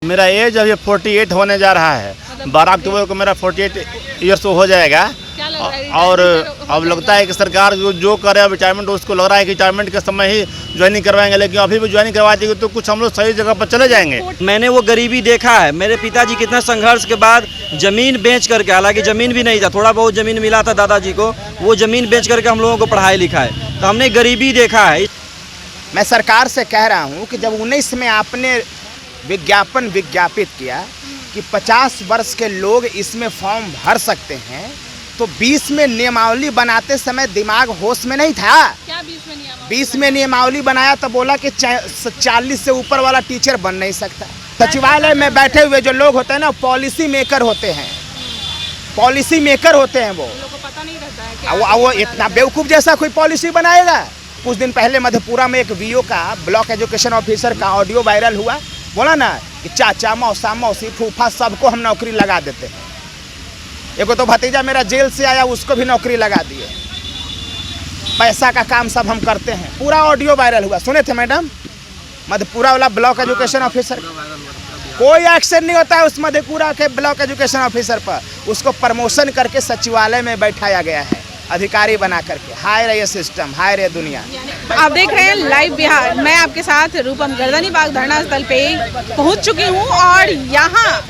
मेरा एज अभी 48 होने जा रहा है। 12 अक्टूबर को मेरा 48 ईयर्स हो जाएगा। और अब लगता है कि सरकार जो करे अब रिटायरमेंट, उसको लग रहा है कि रिटायरमेंट के समय ही ज्वाइनिंग करवाएंगे, लेकिन अभी भी ज्वाइनिंग करवा देंगे तो कुछ हम लोग सही जगह पर चले जाएंगे। मैंने वो गरीबी देखा है। मेरे पिताजी कितना संघर्ष के बाद ज़मीन बेच करके, हालांकि ज़मीन भी नहीं था, थोड़ा बहुत ज़मीन मिला था दादाजी को, वो ज़मीन बेच करके हम लोगों को पढ़ाई लिखाए, तो हमने गरीबी देखा है। मैं सरकार से कह रहा हूँ कि जब 19 में आपने विज्ञापन विज्ञापित किया कि 50 वर्ष के लोग इसमें फॉर्म भर सकते हैं, तो 20 में नियमावली बनाते समय दिमाग होश में नहीं था क्या? 20 में नियमावली बनाया तो बोला कि 40 से ऊपर वाला टीचर बन नहीं सकता। सचिवालय में बैठे हुए जो लोग होते हैं ना, पॉलिसी मेकर होते हैं, पॉलिसी मेकर होते हैं। वो पता नहीं रहता है वो इतना बेवकूफ़ जैसा कोई पॉलिसी बनाएगा। कुछ दिन पहले मधेपुरा में एक वीओ का, ब्लॉक एजुकेशन ऑफिसर का ऑडियो वायरल हुआ। बोला ना कि चाचा मौसा मौसी फूफा सबको हम नौकरी लगा देते हैं। एक तो भतीजा मेरा जेल से आया, उसको भी नौकरी लगा दिए। पैसा का काम सब हम करते हैं। पूरा ऑडियो वायरल हुआ, सुने थे मैडम? मधेपुरा वाला ब्लॉक एजुकेशन ऑफिसर, कोई एक्शन नहीं होता है उस मधेपुरा के ब्लॉक एजुकेशन ऑफिसर पर। उसको प्रमोशन करके सचिवालय में बैठाया गया है, अधिकारी बना करके। हाय रे ये सिस्टम, हाय रे दुनिया। आप देख रहे हैं लाइव बिहार। मैं आपके साथ रूपम गर्दनी बाग धरना स्थल पे पहुंच चुकी हूं और यहाँ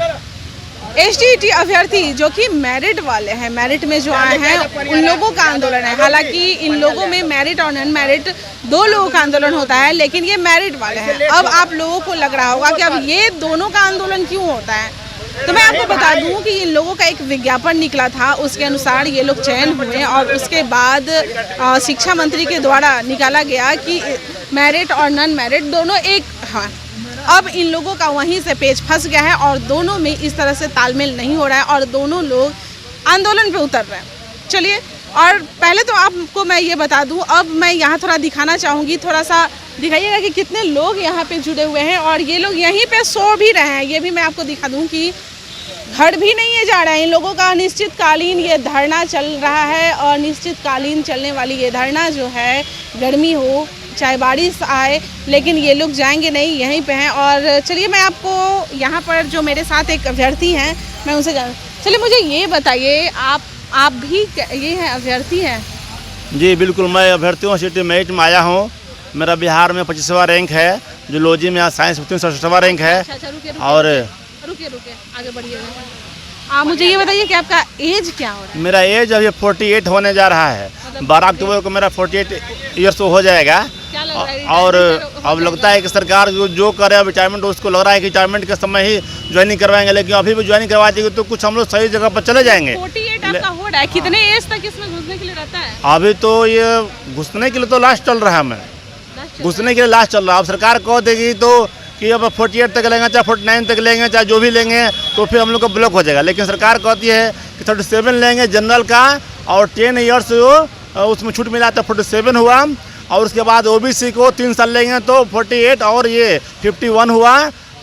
एसटीईटी अभ्यर्थी जो कि मेरिट वाले हैं, मेरिट में जो आए हैं, उन लोगों का आंदोलन है। हालांकि इन लोगों में मेरिट और नॉन मेरिट दो लोगों का आंदोलन होता है, लेकिन ये मेरिट वाले हैं। अब आप लोगों को लग रहा होगा कि अब ये दोनों का आंदोलन क्यों होता है, तो मैं आपको बता दूं कि इन लोगों का एक विज्ञापन निकला था, उसके अनुसार ये लोग चयन हुए और उसके बाद शिक्षा मंत्री के द्वारा निकाला गया कि मेरिट और नॉन मेरिट दोनों एक। हाँ, अब इन लोगों का वहीं से पेच फंस गया है और दोनों में इस तरह से तालमेल नहीं हो रहा है और दोनों लोग आंदोलन पे उतर रहे हैं। चलिए, और पहले तो आपको मैं ये बता दूं, अब मैं यहाँ थोड़ा दिखाना चाहूँगी, थोड़ा सा दिखाइएगा कि कितने लोग यहाँ पे जुड़े हुए हैं और ये लोग यहीं पे सो भी रहे हैं। ये भी मैं आपको दिखा दूं कि घर भी नहीं है जा रहा है। इन लोगों का अनिश्चितकालीन ये धरना चल रहा है और अनिश्चितकालीन चलने वाली ये धरना जो है, गर्मी हो चाहे बारिश आए, लेकिन ये लोग जाएंगे नहीं, यहीं पे हैं। और चलिए, मैं आपको यहाँ पर जो मेरे साथ एक अभ्यर्थी हैं, मैं उनसे चलिए मुझे ये बताइए, आप भी ये हैं अभ्यर्थी हैं? जी बिल्कुल, मैं अभ्यर्थी हूँ, सिटी मेरिट में आया हूँ। मेरा बिहार में 25वां रैंक है, जूलॉजी में साइंस में 67वां रैंक है। और रुकिए आगे बढ़िए। आप मुझे ये बताइए कि आपका एज क्या हो रहा है? मेरा एज अभी 48 होने जा रहा है। 12 अक्टूबर को मेरा 48 ईयर्स हो जाएगा। और अब लगता है कि सरकार जो करे अब रिटायरमेंट, उसको लग रहा है कि रिटायरमेंट के समय ही ज्वाइनिंग करवाएंगे, लेकिन अभी भी ज्वाइनिंग करवा देंगे तो कुछ हम लोग सही जगह पर चले जाएंगे। 48 आपका हो रहा है, कितने एज तक इसमें घुसने के लिए रहता है? अभी तो ये घुसने के लिए तो लास्ट चल रहा है, मैं घुसने के लिए लास्ट चल रहा है। अब सरकार कह देगी तो कि अब 48 तक लेंगे, चाहे 49 तक लेंगे, चाहे जो भी लेंगे, तो फिर हम लोग का ब्लॉक हो जाएगा। लेकिन सरकार कहती है कि 37 लेंगे जनरल का और 10 ईयर्स उसमें छूट मिला तो 47 हुआ, और उसके बाद ओबीसी को 3 साल लेंगे तो 48 और ये 51 हुआ,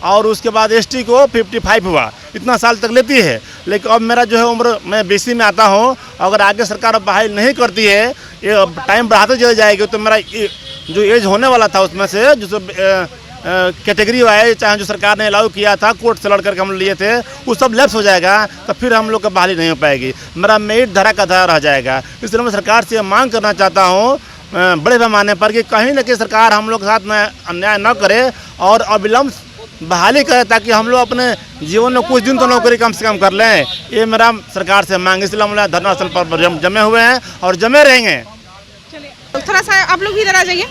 और उसके बाद एसटी को 55 हुआ। इतना साल तक लेती है। लेकिन अब मेरा जो है उम्र, मैं बीसी में आता हूँ, अगर आगे सरकार बहाल नहीं करती है, ये टाइम बढ़ाते चले जाएगी, तो मेरा जो एज होने वाला था उसमें से जो कैटेगरी वाइज, चाहे जो सरकार ने अलाउ किया था, कोर्ट से लड़ करके हम लिए थे, वो सब लैप्स हो जाएगा, तो फिर हम लोग का बहाली नहीं हो पाएगी। मेरा मेरिट धरा का धरा रह जाएगा। इसलिए मैं सरकार से मांग करना चाहता हूँ बड़े पैमाने पर कि कहीं न कहीं सरकार हम लोग के साथ में अन्याय न करे और अविलंब बहाली करे, ताकि हम लोग अपने जीवन में कुछ दिन तो नौकरी कम से कम कर लें। ये मेरा सरकार से मांग, इसलिए हम लोग धरना स्थल पर जमे हुए हैं और जमे रहेंगे। चलिए, थोड़ा सा आप लोग इधर आ जाइए।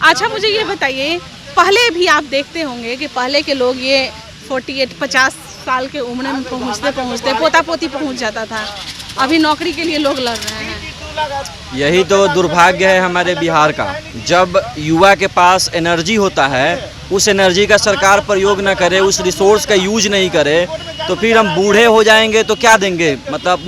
अच्छा, मुझे ये बताइए, पहले भी आप देखते होंगे कि पहले के लोग ये 48-50 साल के उम्र में पहुँचते पोता पोती पहुँच जाता था। अभी नौकरी के लिए लोग लड़ रहे हैं। यही तो दुर्भाग्य है हमारे बिहार का। जब युवा के पास एनर्जी होता है, उस एनर्जी का सरकार प्रयोग न करे, उस रिसोर्स का यूज नहीं करे, तो फिर हम बूढ़े हो जाएंगे तो क्या देंगे, मतलब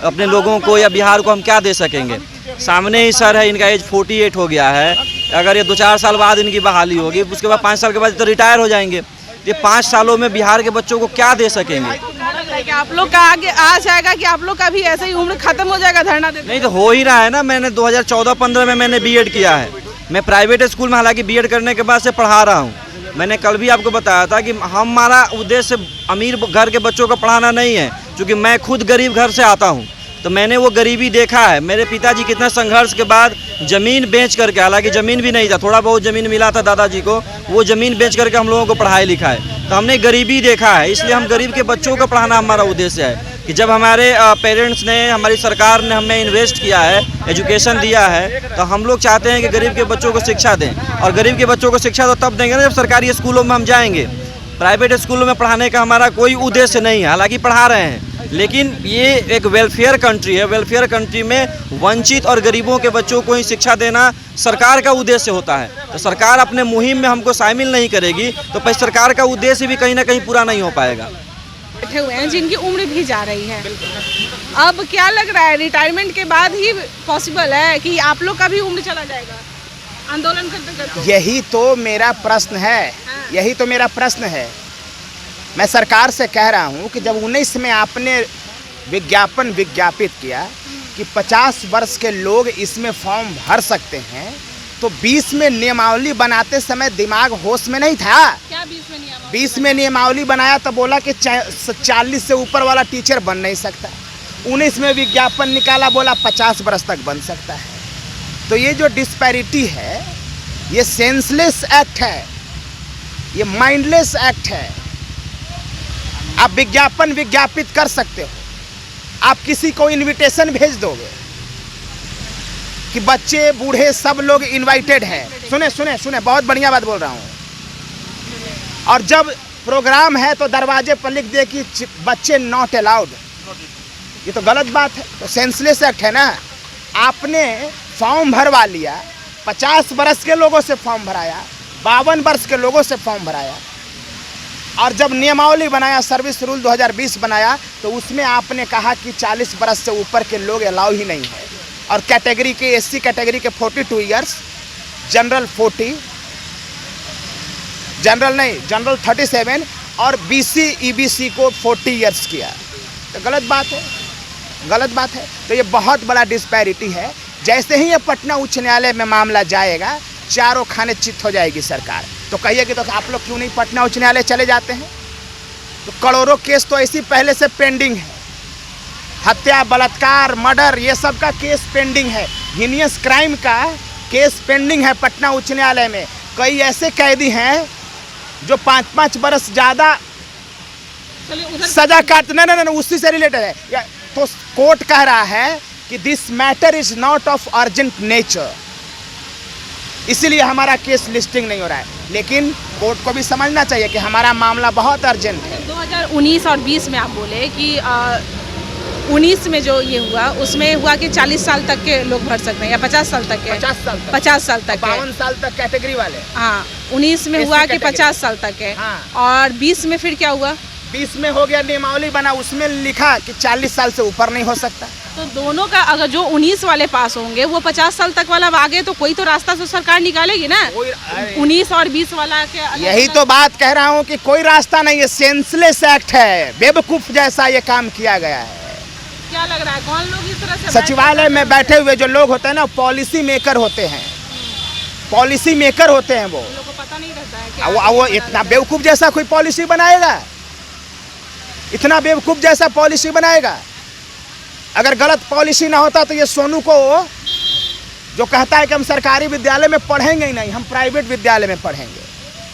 अपने लोगों को या बिहार को हम क्या दे सकेंगे। सामने ही सर है, इनका एज 48 हो गया है। अगर ये 2-4 साल बाद इनकी बहाली होगी, उसके बाद 5 साल के बाद तो रिटायर हो जाएंगे। ये 5 सालों में बिहार के बच्चों को क्या दे सकेंगे? आप लोग का आगे आ जाएगा कि आप लोग का भी ऐसे ही उम्र खत्म हो जाएगा धरना देते? नहीं, तो हो ही रहा है ना। मैंने 2014-15 में मैंने बीएड किया है। मैं प्राइवेट स्कूल में हालांकि बीएड करने के बाद से पढ़ा रहा हूँ। मैंने कल भी आपको बताया था कि हमारा उद्देश्य अमीर घर के बच्चों को पढ़ाना नहीं है, क्योंकि मैं खुद गरीब घर से आता हूँ, तो मैंने वो गरीबी देखा है। मेरे पिताजी कितना संघर्ष के बाद ज़मीन बेच करके, हालांकि ज़मीन भी नहीं था, थोड़ा बहुत ज़मीन मिला था दादाजी को, वो ज़मीन बेच करके हम लोगों को पढ़ाई लिखाए। तो हमने गरीबी देखा है, इसलिए हम गरीब के बच्चों को पढ़ाना हमारा उद्देश्य है। कि जब हमारे पेरेंट्स ने, हमारी सरकार ने हमें इन्वेस्ट किया है, एजुकेशन दिया है, तो हम लोग चाहते हैं कि गरीब के बच्चों को शिक्षा दें। और गरीब के बच्चों को शिक्षा तो तब देंगे ना जब सरकारी स्कूलों में हम जाएंगे। प्राइवेट स्कूलों में पढ़ाने का हमारा कोई उद्देश्य नहीं है, हालांकि पढ़ा रहे हैं, लेकिन ये एक वेलफेयर कंट्री है। वेलफेयर कंट्री में वंचित और गरीबों के बच्चों को ही शिक्षा देना सरकार का उद्देश्य होता है। तो सरकार अपने मुहिम में हमको शामिल नहीं करेगी तो फिर सरकार का उद्देश्य भी कहीं ना कहीं पूरा नहीं हो पाएगा। बैठे हुए हैं जिनकी उम्र भी जा रही है, अब क्या लग रहा है रिटायरमेंट के बाद ही पॉसिबल है कि आप लोग का भी उम्र चला जाएगा आंदोलन करते करते? यही तो मेरा प्रश्न है, यही तो मेरा प्रश्न है। मैं सरकार से कह रहा हूँ कि जब 19 में आपने विज्ञापन विज्ञापित किया कि 50 वर्ष के लोग इसमें फॉर्म भर सकते हैं, तो 20 में नियमावली बनाते समय दिमाग होश में नहीं था? क्या 20 में नियमावली? 20 में नियमावली बनाया तो बोला कि 40 से ऊपर वाला टीचर बन नहीं सकता। 19 में विज्ञापन निकाला, बोला 50 वर्ष तक बन सकता है। तो ये जो डिस्पैरिटी है, ये सेंसलेस एक्ट है, ये माइंडलेस एक्ट है। आप विज्ञापन विज्ञापित कर सकते हो, आप किसी को इनविटेशन भेज दोगे कि बच्चे बूढ़े सब लोग इनवाइटेड हैं। सुने सुने सुने, बहुत बढ़िया बात बोल रहा हूँ। और जब प्रोग्राम है तो दरवाजे पर लिख दे कि बच्चे नॉट अलाउड। ये तो गलत बात है, तो सेंसलेस एक्ट है ना। आपने फॉर्म भरवा लिया, 50 वर्ष के लोगों से फॉर्म भराया, 52 वर्ष के लोगों से फॉर्म भराया, और जब नियमावली बनाया, सर्विस रूल 2020 बनाया, तो उसमें आपने कहा कि 40 वर्ष से ऊपर के लोग अलाउ ही नहीं है। और कैटेगरी के, एससी कैटेगरी के 42 ईयर्स, जनरल 40, जनरल 37 और बीसी ईबीसी को 40 ईयर्स किया। तो गलत बात है, गलत बात है। तो ये बहुत बड़ा डिस्पैरिटी है। जैसे ही ये पटना उच्च न्यायालय में मामला जाएगा, चारों खाने चित हो जाएगी सरकार। तो कहिए कि तो आप लोग क्यों नहीं पटना उच्च न्यायालय चले जाते हैं? तो करोड़ों केस तो ऐसी पहले से पेंडिंग है, हत्या, बलात्कार, मर्डर, ये सब का केस पेंडिंग है। हीनियस क्राइम का केस पेंडिंग है पटना उच्च न्यायालय में। कई ऐसे कैदी हैं जो 5-5 बरस ज़्यादा सजा काट, नहीं, उसी से रिलेटेड है। तो कोर्ट कह रहा है कि this matter is not of urgent nature, इसीलिए हमारा केस लिस्टिंग नहीं हो रहा है। लेकिन कोर्ट को भी समझना चाहिए कि हमारा मामला बहुत अर्जेंट है। 2019 और 20 में आप बोले कि 19 में जो ये हुआ, उसमें हुआ कि 40 साल तक के लोग भर सकते हैं या 50 साल तक के? 50 साल तक 52 साल तक कैटेगरी वाले। हाँ, 19 में हुआ कि 50 साल तक है। हाँ। और 20 में फिर क्या हुआ? 20 में हो गया, नियमावली बना, उसमें लिखा कि 40 साल से ऊपर नहीं हो सकता। तो दोनों का, अगर जो 19 वाले पास होंगे वो 50 साल तक वाला आगे, तो कोई तो रास्ता तो सरकार निकालेगी ना। 19 और 20 वाला के यही तो बात कह रहा हूँ कि कोई रास्ता नहीं है, सेंसलेस एक्ट है, बेवकूफ जैसा ये काम किया गया है। क्या लग रहा है कौन लोग इस तरह से? सचिवालय में बैठे हुए जो लोग होते हैं ना, पॉलिसी मेकर होते हैं, पॉलिसी मेकर होते हैं। वो लोगों को पता नहीं रहता है वो इतना बेवकूफ जैसा कोई पॉलिसी बनाएगा? इतना बेवकूफ जैसा पॉलिसी बनाएगा? अगर गलत पॉलिसी ना होता तो ये सोनू को जो कहता है कि हम सरकारी विद्यालय में पढ़ेंगे ही नहीं, हम प्राइवेट विद्यालय में पढ़ेंगे,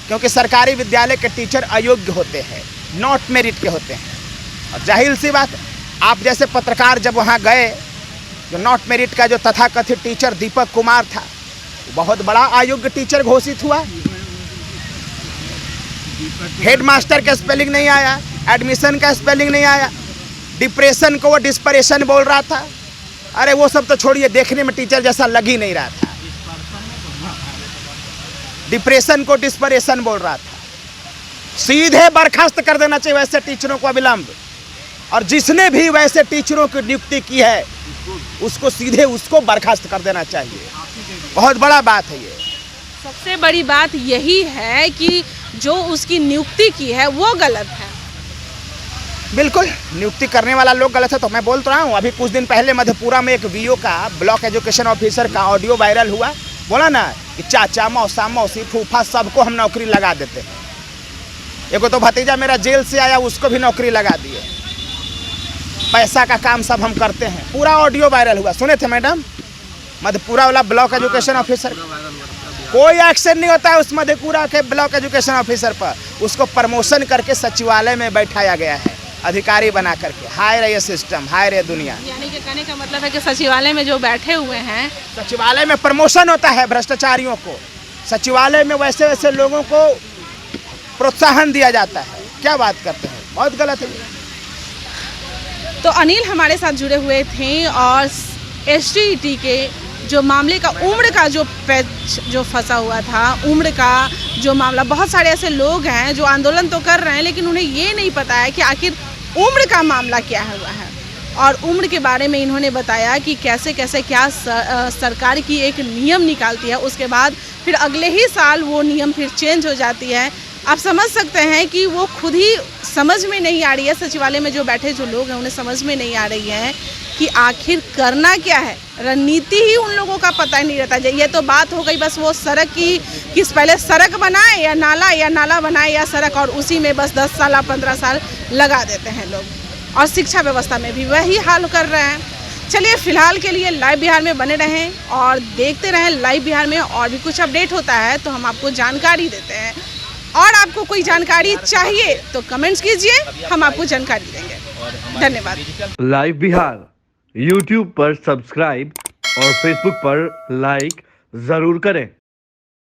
क्योंकि सरकारी विद्यालय के टीचर अयोग्य होते हैं, नॉट मेरिट के होते हैं। और जाहिर सी बात, आप जैसे पत्रकार जब वहाँ गए, जो नॉट मेरिट का जो तथाकथित टीचर दीपक कुमार था, बहुत बड़ा अयोग्य टीचर घोषित हुआ। हेडमास्टर का स्पेलिंग नहीं आया, एडमिशन का स्पेलिंग नहीं आया, डिप्रेशन को वो डिस्परेशन बोल रहा था। अरे वो सब तो छोड़िए, देखने में टीचर जैसा लग ही नहीं रहा था। डिप्रेशन को डिस्परेशन बोल रहा था। सीधे बर्खास्त कर देना चाहिए वैसे टीचरों को अविलंब। और जिसने भी वैसे टीचरों की नियुक्ति की है उसको सीधे उसको बर्खास्त कर देना चाहिए। बहुत बड़ा बात है ये। सबसे बड़ी बात यही है कि जो उसकी नियुक्ति की है वो गलत है। बिल्कुल, नियुक्ति करने वाला लोग गलत है। तो मैं बोल तो रहा हूँ, अभी कुछ दिन पहले मधेपुरा में एक वीओ का, ब्लॉक एजुकेशन ऑफिसर का ऑडियो वायरल हुआ बोला ना कि चाचा मौसा मौसी फूफा सबको हम नौकरी लगा देते हैं। एगो तो भतीजा मेरा जेल से आया, उसको भी नौकरी लगा दिए। पैसा का काम सब हम करते हैं। पूरा ऑडियो वायरल हुआ, सुने थे मैडम? मधेपुरा वाला ब्लॉक एजुकेशन ऑफिसर, कोई एक्शन नहीं होता है उस मधेपुरा के ब्लॉक एजुकेशन ऑफिसर पर। उसको प्रमोशन करके सचिवालय में बैठाया गया है, अधिकारी बना करके। हाय रे ये सिस्टम, हाय रे दुनिया। यानी कि कहने का मतलब है कि सचिवालय में जो बैठे हुए हैं, सचिवालय में प्रमोशन होता है भ्रष्टाचारियों को। सचिवालय में वैसे वैसे लोगों को प्रोत्साहन दिया जाता है। क्या बात करते हैं, बहुत गलत है। तो अनिल हमारे साथ जुड़े हुए थे और एसटीईटी के जो मामले का उम्र का जो पैच जो फंसा हुआ था, उम्र का जो मामला, बहुत सारे ऐसे लोग हैं जो आंदोलन तो कर रहे हैं लेकिन उन्हें ये नहीं पता है कि आखिर उम्र का मामला क्या हुआ है। और उम्र के बारे में इन्होंने बताया कि कैसे कैसे क्या सरकार की एक नियम निकालती है, उसके बाद फिर अगले ही साल वो नियम फिर चेंज हो जाती है। आप समझ सकते हैं कि वो खुद ही समझ में नहीं आ रही है, सचिवालय में जो बैठे जो लोग हैं उन्हें समझ में नहीं आ रही है कि आखिर करना क्या है। रणनीति ही उन लोगों का पता ही नहीं रहता। ये तो बात हो गई बस वो सड़क की, किस पहले सड़क बनाए या नाला बनाए या सड़क, और उसी में बस 10 साल 15 साल लगा देते हैं लोग। और शिक्षा व्यवस्था में भी वही हाल कर रहे हैं। चलिए फिलहाल के लिए लाइव बिहार में बने रहें और देखते रहें लाइव बिहार में। और भी कुछ अपडेट होता है तो हम आपको जानकारी देते हैं, और आपको कोई जानकारी चाहिए तो कमेंट्स कीजिए, हम आपको जानकारी देंगे। धन्यवाद। लाइव बिहार YouTube पर सब्सक्राइब और Facebook पर लाइक जरूर करें।